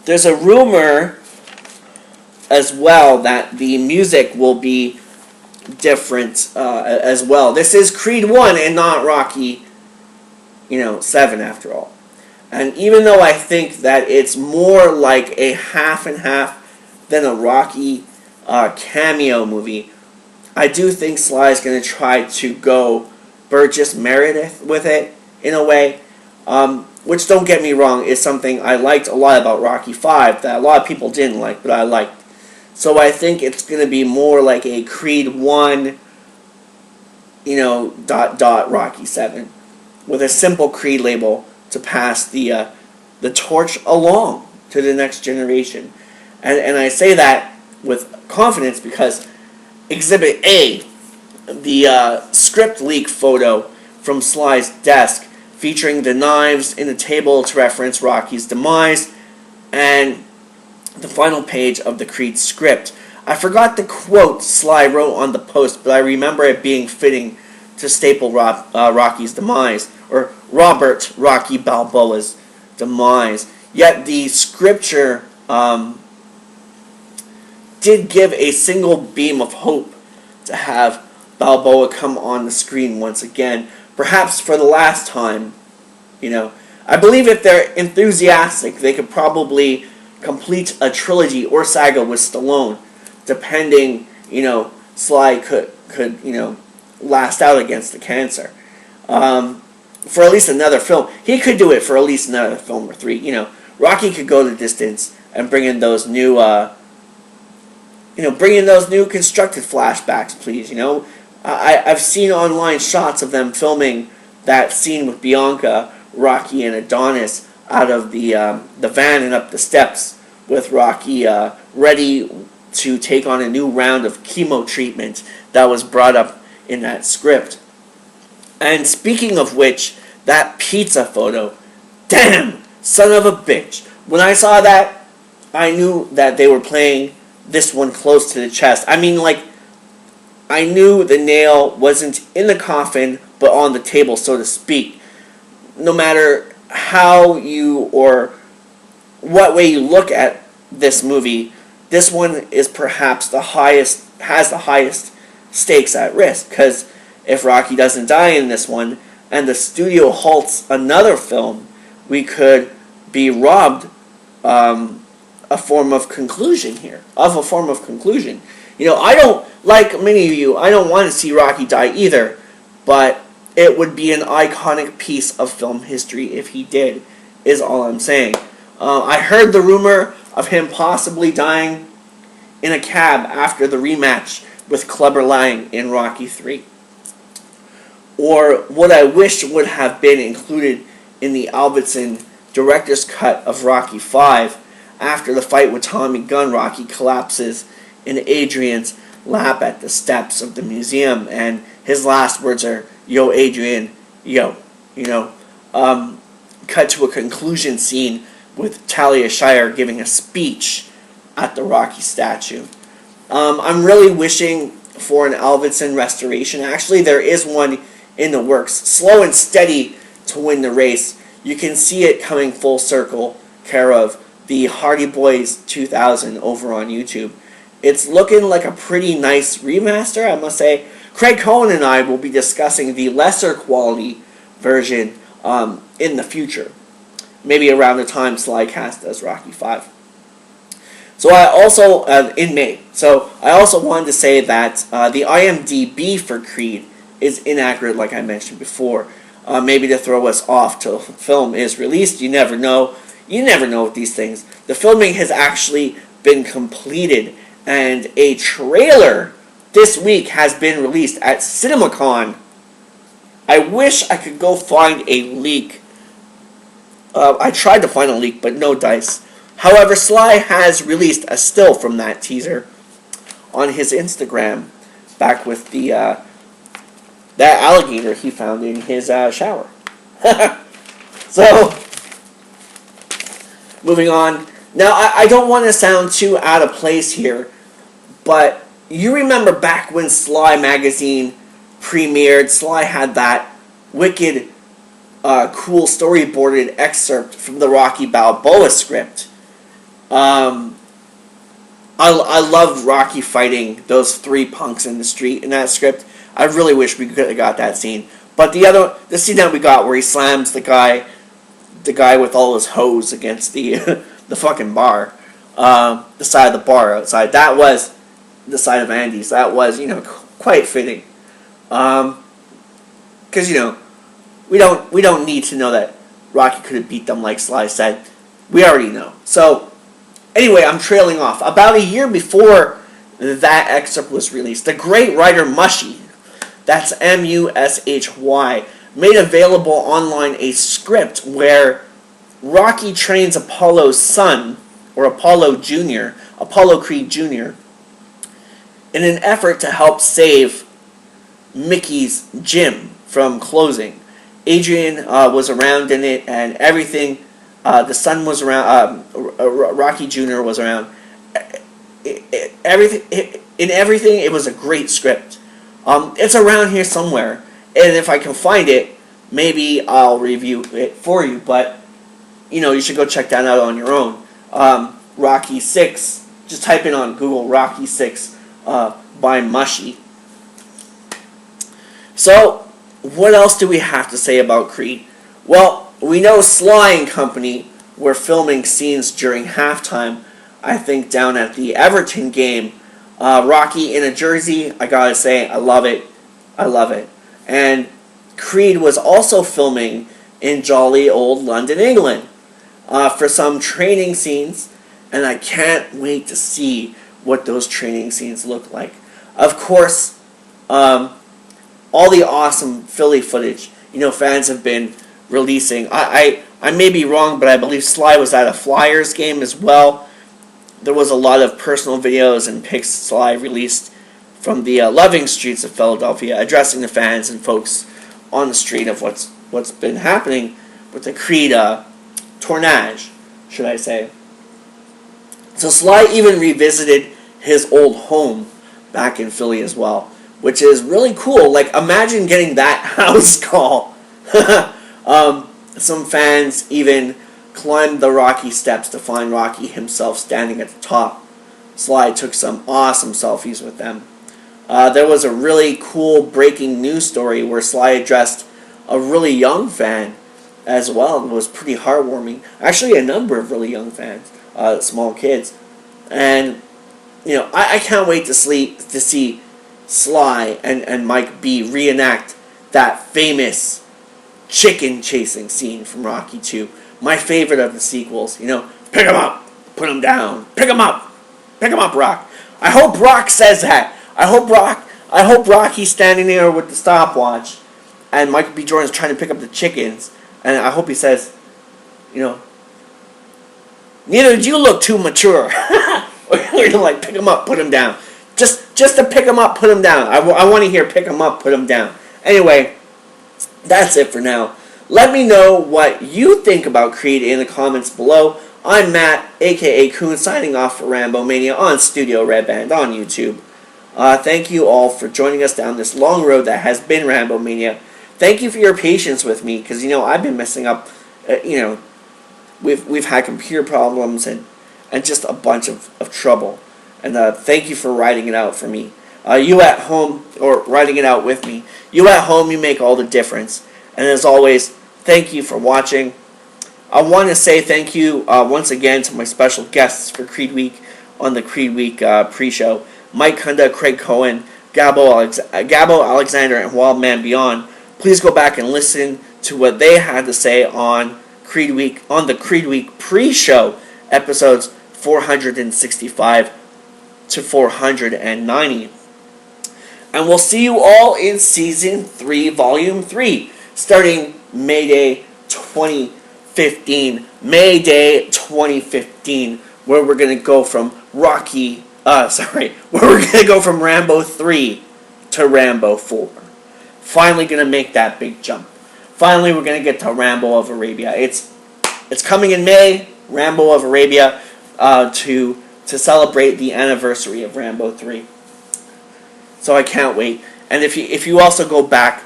there's a rumor as well that the music will be different as well. This is Creed 1 and not Rocky, 7 after all. And even though I think that it's more like a half and half than a Rocky cameo movie, I do think Sly is going to try to go Burgess Meredith with it in a way, which, don't get me wrong, is something I liked a lot about Rocky 5 that a lot of people didn't like, but I liked. So I think it's going to be more like a Creed 1, Rocky 7, with a simple Creed label to pass the torch along to the next generation. And I say that with confidence because Exhibit A, the script leak photo from Sly's desk featuring the knives in the table to reference Rocky's demise, and the final page of the Creed script. I forgot the quote Sly wrote on the post, but I remember it being fitting to staple Rocky's demise, or Robert Rocky Balboa's demise. Yet the scripture did give a single beam of hope to have Balboa come on the screen once again, perhaps for the last time. I believe if they're enthusiastic, they could probably complete a trilogy or saga with Stallone, depending, Sly could last out against the cancer. For at least another film. He could do it for at least another film or 3. Rocky could go the distance and bring in those new, constructed flashbacks, please. I've seen online shots of them filming that scene with Bianca, Rocky, and Adonis out of the van and up the steps with Rocky ready to take on a new round of chemo treatment that was brought up in that script. And speaking of which, that pizza photo, damn, son of a bitch. When I saw that, I knew that they were playing this one close to the chest. I mean, I knew the nail wasn't in the coffin, but on the table, so to speak. No matter how you or what way you look at this movie, this one is perhaps has the highest stakes at risk, because if Rocky doesn't die in this one and the studio halts another film, we could be robbed of a form of conclusion. I don't, like many of you, I don't want to see Rocky die either, but it would be an iconic piece of film history if he did, is all I'm saying. I heard the rumor of him possibly dying in a cab after the rematch with Clubber Lang in Rocky 3. Or what I wish would have been included in the Albertson director's cut of Rocky 5. After the fight with Tommy Gunn, Rocky collapses in Adrian's lap at the steps of the museum, and his last words are, "Yo, Adrian, yo." Cut to a conclusion scene with Talia Shire giving a speech at the Rocky statue. I'm really wishing for an Albertson restoration. Actually, there is one in the works. Slow and steady to win the race. You can see it coming full circle, care of the Hardy Boys 2000 over on YouTube. It's looking like a pretty nice remaster, I must say. Craig Cohen and I will be discussing the lesser quality version in the future. Maybe around the time Sly cast does Rocky 5. So I also, in May, so I also wanted to say that the IMDb for Creed is inaccurate, like I mentioned before. Maybe to throw us off till film is released. You never know. You never know with these things. The filming has actually been completed, and a trailer this week has been released at CinemaCon. I wish I could go find a leak. I tried to find a leak, but no dice. However, Sly has released a still from that teaser on his Instagram, back with the that alligator he found in his shower. So, moving on. Now, I don't want to sound too out of place here, but you remember back when Sly magazine premiered, Sly had that wicked, cool storyboarded excerpt from the Rocky Balboa script. I loved Rocky fighting those three punks in the street in that script. I really wish we could have got that scene. But the scene that we got where he slams the guy with all his hose against the the fucking bar, the side of the bar outside. That was the side of Andy's. That was, quite fitting. Because we don't need to know that Rocky could have beat them like Sly said. We already know. So anyway, I'm trailing off. About a year before that excerpt was released, the great writer Mushy, that's Mushy, made available online a script where Rocky trains Apollo's son, or Apollo Creed Jr., in an effort to help save Mickey's gym from closing. Adrian was around in it, and everything. The son was around. Rocky Jr. was around. Everything. It was a great script. It's around here somewhere, and if I can find it, maybe I'll review it for you. But you should go check that out on your own. Rocky 6. Just type in on Google Rocky 6 by Mushy. So, what else do we have to say about Creed? Well, we know Sly and Company were filming scenes during halftime, I think down at the Everton game. Rocky in a jersey, I gotta say, I love it. I love it. And Creed was also filming in jolly old London, England, for some training scenes, and I can't wait to see what those training scenes look like. Of course, all the awesome Philly footage, fans have been releasing. I may be wrong, but I believe Sly was at a Flyers game as well. There was a lot of personal videos and pics Sly released from the loving streets of Philadelphia, addressing the fans and folks on the street of what's been happening with the Creed tournage, should I say. So Sly even revisited his old home back in Philly as well, which is really cool. Like, imagine getting that house call. Some fans even climbed the Rocky steps to find Rocky himself standing at the top. Sly took some awesome selfies with them. There was a really cool breaking news story where Sly addressed a really young fan as well. It was pretty heartwarming. Actually, a number of really young fans, small kids. And, I can't wait to see Sly and Mike B reenact that famous chicken chasing scene from Rocky 2. My favorite of the sequels. Pick him up, put him down, pick him up, Rock. I hope Rock says that. I hope Rocky's standing there with the stopwatch, and Michael B. Jordan's trying to pick up the chickens, and I hope he says, neither did you look too mature. Or pick him up, put him down. Just to pick him up, put him down. I want to hear pick him up, put him down. Anyway, that's it for now. Let me know what you think about Creed in the comments below. I'm Matt, a.k.a. Coon, signing off for Rambomania on Studio Red Band on YouTube. Thank you all for joining us down this long road that has been Rambomania. Thank you for your patience with me, because, I've been messing up. We've had computer problems and just a bunch of trouble. And thank you for writing it out for me. You at home, or writing it out with me, you at home, you make all the difference. And as always, thank you for watching. I want to say thank you once again to my special guests for Creed Week on the Creed Week pre-show. Mike Kunda, Craig Cohen, Gabo Alexander, and Wildman Beyond. Please go back and listen to what they had to say on Creed Week, on the Creed Week pre-show, episodes 465 to 490. And we'll see you all in Season 3, Volume 3, starting May Day 2015. May Day 2015, where we're going to go from where we're going to go from Rambo 3 to Rambo 4. Finally going to make that big jump. Finally, we're going to get to Rambo of Arabia. It's coming in May, Rambo of Arabia, to celebrate the anniversary of Rambo 3. So I can't wait. And if you also go back,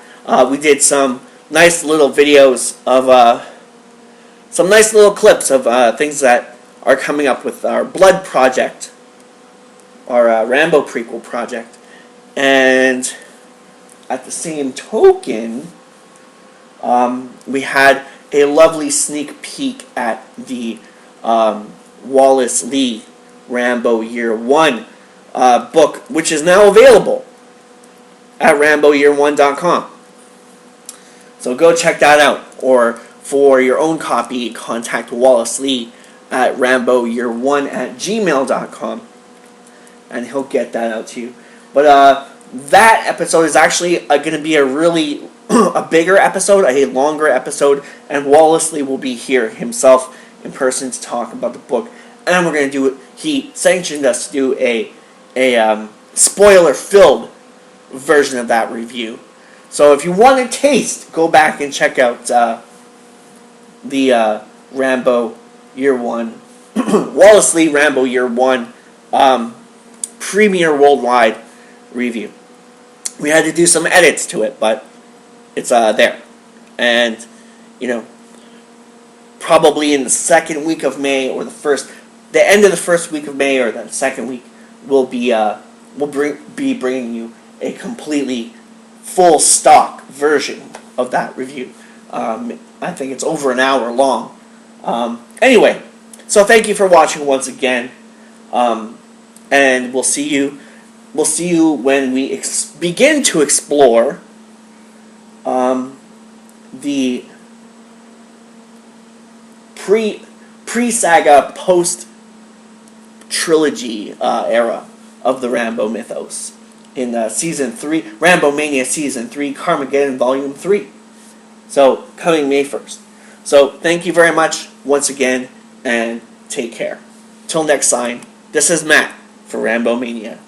we did some nice little videos of some nice little clips of things that are coming up with our Blood project, our Rambo prequel project, and at the same token, we had a lovely sneak peek at the Wallace Lee Rambo Year One book, which is now available at RamboYear1.com. So go check that out, or for your own copy, contact Wallace Lee at RamboYear1@gmail.com, and he'll get that out to you. But that episode is actually going to be a really a bigger episode, a longer episode, and Wallace Lee will be here himself in person to talk about the book. And we're going to do it. He sanctioned us to do a spoiler-filled version of that review. So if you want a taste, go back and check out the Rambo Year One, Wallace Lee Rambo Year One premiere worldwide review. We had to do some edits to it, but it's there. And, probably in the second week of May, or the end of the first week of May, or the second week, we'll be bringing you a completely full stock version of that review. I think it's over an hour long. Anyway, so thank you for watching once again, and we'll see you when we begin to explore the pre-saga, post-trilogy era of the Rambo mythos in Season 3, RAMBOMANIA Season 3, Carmageddon Volume 3. So, coming May 1st. So, thank you very much once again, and take care. Till next time, this is Matt for RAMBOMANIA.